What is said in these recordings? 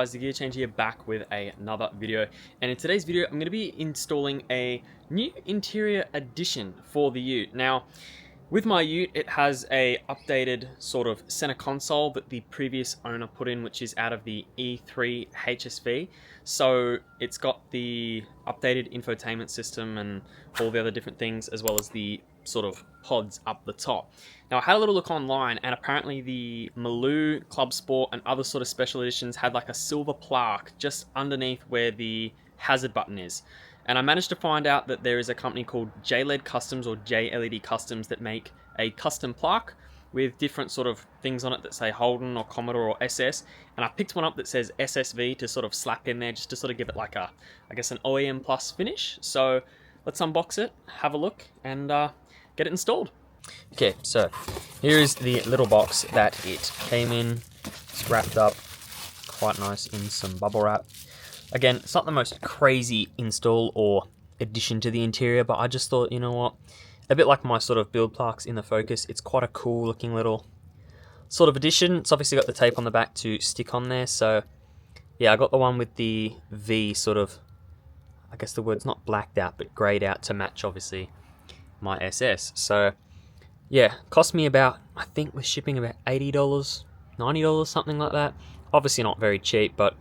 guys, TheGearChange here, back with another video. And in today's video, I'm going to be installing a new interior addition for the Ute. Now, with my Ute, it has a updated sort of center console that the previous owner put in, which is out of the E3 HSV. So it's got the updated infotainment system and all the other different things, as well as the sort of pods up the top. Now, I had a little look online, and apparently the Maloo, Club Sport, and other sort of special editions had like a silver plaque just underneath where the hazard button is. And I managed to find out that there is a company called JLED Customs or JLED Customs that make a custom plaque with different sort of things on it that say Holden or Commodore or SS. And I picked one up that says SSV to sort of slap in there just to sort of give it like a, I guess, an OEM plus finish. So let's unbox it, have a look, and get it installed. Okay, so here is the little box that it came in. It's wrapped up quite nice in some bubble wrap. Again, it's not the most crazy install or addition to the interior, but I just thought, you know what, a bit like my sort of build plaques in the Focus, it's quite a cool looking little sort of addition. It's obviously got the tape on the back to stick on there, so yeah, I got the one with the V sort of, I guess the word's not blacked out, but grayed out to match obviously my SS. So yeah, cost me about, I think with shipping, about $80, $90, something like that. Obviously not very cheap, but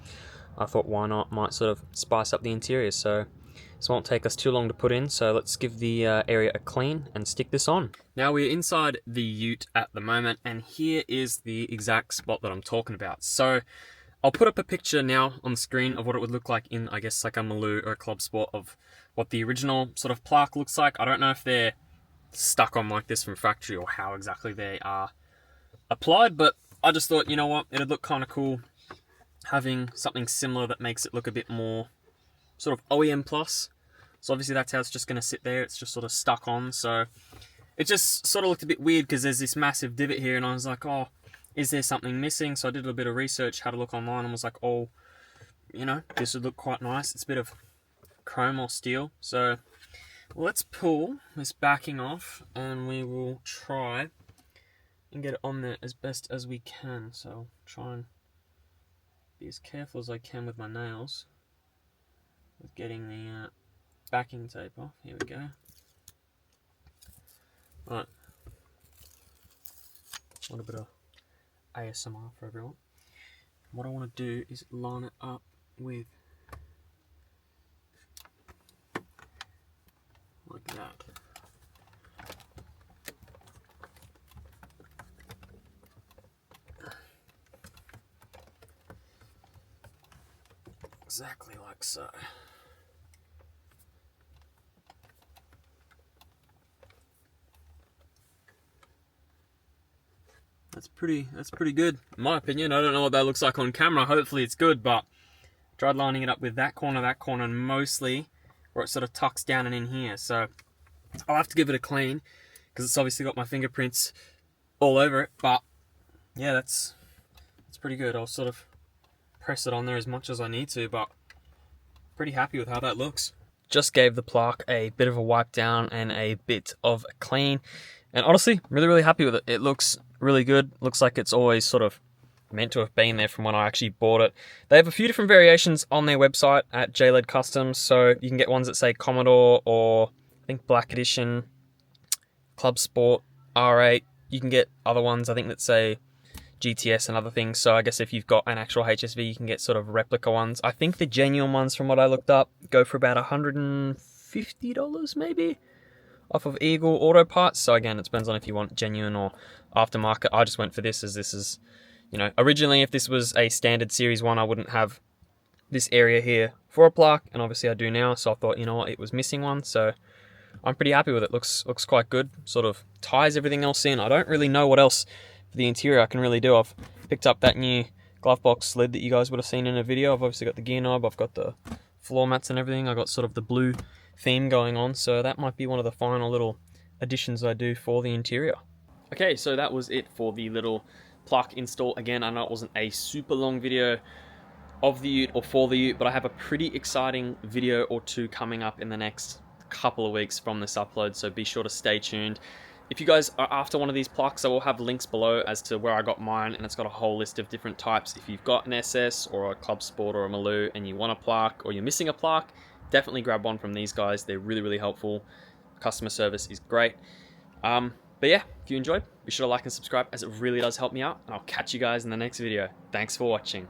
I thought why not, might sort of spice up the interior. So this won't take us too long to put in, so let's give the area a clean and stick this on. Now we're inside the Ute at the moment, and here is the exact spot that I'm talking about. So I'll put up a picture now on the screen of what it would look like in, I guess, like a Maloo or a Club Sport, of what the original sort of plaque looks like. I don't know if they're stuck on like this from factory or how exactly they are applied, but I just thought, you know what, it'd look kind of cool having something similar that makes it look a bit more sort of OEM plus. So obviously that's how it's just going to sit there. It's just sort of stuck on. So it just sort of looked a bit weird because there's this massive divot here, and I was like, oh, is there something missing? So I did a bit of research, had a look online, and was like, oh, you know, this would look quite nice. It's a bit of chrome or steel. So let's pull this backing off, and we will try and get it on there as best as we can. So I'll try and be as careful as I can with my nails with getting the backing tape off. Here we go. Right. A little bit of ASMR for everyone. What I want to do is line it up with like that. Exactly like so. That's pretty good, in my opinion. I don't know what that looks like on camera. Hopefully it's good, but tried lining it up with that corner, and mostly where it sort of tucks down and in here. So I'll have to give it a clean because it's obviously got my fingerprints all over it. But yeah, that's pretty good. I'll sort of press it on there as much as I need to, but pretty happy with how that looks. Just gave the plaque a bit of a wipe down and a bit of a clean, and honestly, really happy with it. It looks really good. Looks like it's always sort of meant to have been there from when I actually bought it. They have a few different variations on their website at JLED Customs, so you can get ones that say Commodore or I think Black Edition, Club Sport, R8. You can get other ones I think that say GTS and other things. So I guess if you've got an actual HSV, you can get sort of replica ones. I think the genuine ones, from what I looked up, go for about $150 maybe off of Eagle Auto Parts. So again, it depends on if you want genuine or aftermarket. I just went for this, as this is, you know, originally if this was a standard series one, I wouldn't have this area here for a plaque, and obviously I do now. So I thought, you know what, it was missing one. So I'm pretty happy with it. Looks quite good. Sort of ties everything else in. I don't really know what else for the interior I can really do. I've picked up that new glove box lid that you guys would have seen in a video. I've obviously got the gear knob, I've got the floor mats and everything. I got sort of the blue theme going on, so that might be one of the final little additions I do for the interior. Okay, so that was it for the little plaque install. Again, I know it wasn't a super long video of the Ute or for the Ute, but I have a pretty exciting video or two coming up in the next couple of weeks from this upload, so be sure to stay tuned. If you guys are after one of these plaques, I will have links below as to where I got mine, and it's got a whole list of different types. If you've got an SS or a Club Sport or a Maloo and you want a plaque, or you're missing a plaque, definitely grab one from these guys. They're really, really helpful. Customer service is great. But yeah, if you enjoyed, be sure to like and subscribe, as it really does help me out, and I'll catch you guys in the next video. Thanks for watching.